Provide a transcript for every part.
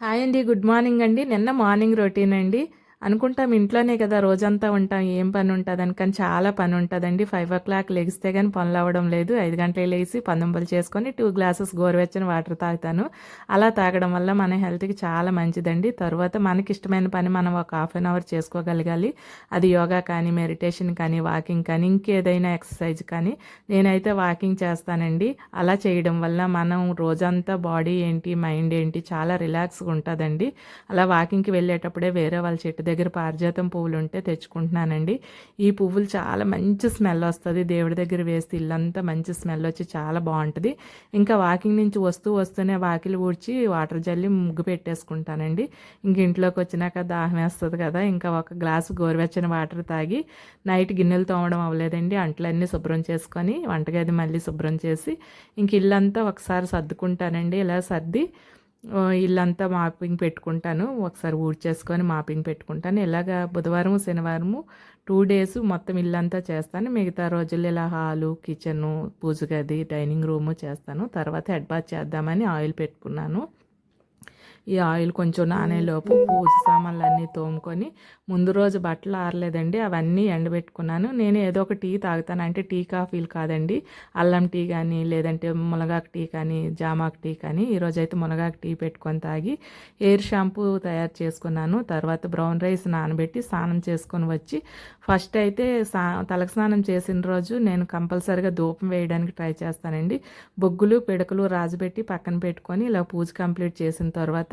Hi అండి. Good morning అండి. నిన్న మార్నింగ్ రొటీన్ అండి. అనుకుంటాం ఇంట్లోనే కదా రోజంతా ఉంటాం. ఏం పని ఉంటదని. కానీ చాలా పని ఉంటదండి. 5:00 లెగిస్తే గాని పనులవ్వడం లేదు. 5 గంటలకు లేసి పనుంబలు చేసుకొని 2 గ్లాసెస్ గోరువెచ్చని వాటర్ తాగుతాను. అలా తాగడం వల్ల మన హెల్త్‌కి చాలా మంచిదండి. తరువాత మనకిష్టమైన పని మనం ఒక హాఫ్ అన్ అవర్ చేసుకోగలగాలి. అది యోగా కానీ, మెడిటేషన్ కానీ, వాకింగ్ కానీ, ఇంకేదైనా ఎక్సర్సైజ్ కానీ నేనైతే వాకింగ్ చేస్తానండి. అలా చేయడం వల్ల మనం రోజంతా బాడీ ఏంటి, మైండ్ ఏంటి చాలా రిలాక్స్‌గా ఉంటదండి. అలా వాకింగ్‌కి వెళ్ళేటప్పుడే వేరే వాళ్ళ చెట్టు దగ్గర పారిజాతం పువ్వులు ఉంటే తెచ్చుకుంటున్నానండి. ఈ పువ్వులు చాలా మంచి స్మెల్ వస్తది. దేవుడి దగ్గర వేస్తే ఇల్లంతా మంచి స్మెల్ వచ్చి చాలా బావుంటది. ఇంకా వాకింగ్ నుంచి వస్తూనే వాకిలి ఊడ్చి వాటర్ జల్లి ముగ్గు పెట్టేసుకుంటానండి. ఇంక ఇంట్లోకి వచ్చినాక దాహం వేస్తది కదా! ఇంకా ఒక గ్లాసు గోరువెచ్చని వాటర్ తాగి నైట్ గిన్నెలు తోమడం అవ్వలేదండి. అంట్లన్నీ శుభ్రం చేసుకొని వంటగది మళ్ళీ శుభ్రం చేసి ఇంక ఇల్లంతా ఒకసారి సర్దుకుంటానండి. ఇలా సర్ది ఇల్లంతా మాపింగ్ పెట్టుకుంటాను. ఒకసారి ఊడ్చేసుకొని మాపింగ్ పెట్టుకుంటాను. ఇలాగా బుధవారం, శనివారము 2 డేస్ మొత్తం ఇల్లంతా చేస్తాను. మిగతా రోజుల్లో ఇలా హాలు, కిచెను, పూజ గది, డైనింగ్ రూము చేస్తాను. తర్వాత హెడ్ బాత్ చేద్దామని ఆయిల్ పెట్టుకున్నాను. ఈ ఆయిల్ కొంచెం నానేలోపు పూజ సామాన్లన్నీ తోముకొని ముందు రోజు బట్టలు ఆరలేదండి, అవన్నీ ఎండబెట్టుకున్నాను. నేను ఏదో ఒక టీ తాగుతాను. అంటే టీ కాఫీలు కాదండి, అల్లం టీ కానీ లేదంటే మునగాకు టీ కానీ జామాకు టీ కానీ. ఈరోజైతే మునగాకు టీ పెట్టుకొని తాగి హెయిర్ షాంపూ తయారు చేసుకున్నాను. తర్వాత బ్రౌన్ రైస్ నానబెట్టి స్నానం చేసుకొని వచ్చి ఫస్ట్ అయితే తలకు స్నానం చేసిన రోజు నేను కంపల్సరిగా ధూపం వేయడానికి ట్రై చేస్తానండి. బొగ్గులు పిడకలు రాజబెట్టి పక్కన పెట్టుకొని ఇలా పూజ కంప్లీట్ చేసిన తర్వాత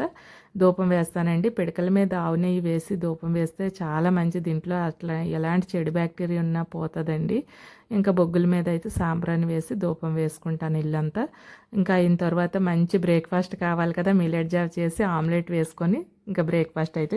ధూపం వేస్తానండి. పిడకల మీద ఆవు నెయ్యి వేసి ధూపం వేస్తే చాలా మంచిది. ఇంట్లో అట్లా ఎలాంటి చెడు బ్యాక్టీరియా ఉన్నా పోతుందండి. ఇంకా బొగ్గుల మీద అయితే సాంబ్రాణి వేసి ధూపం వేసుకుంటాను ఇల్లంతా. ఇంకా అయిన తర్వాత మంచి బ్రేక్ఫాస్ట్ కావాలి కదా, మిల్లెట్ జావ్ చేసి ఆమ్లెట్ వేసుకొని ఇంకా బ్రేక్ఫాస్ట్ అయితే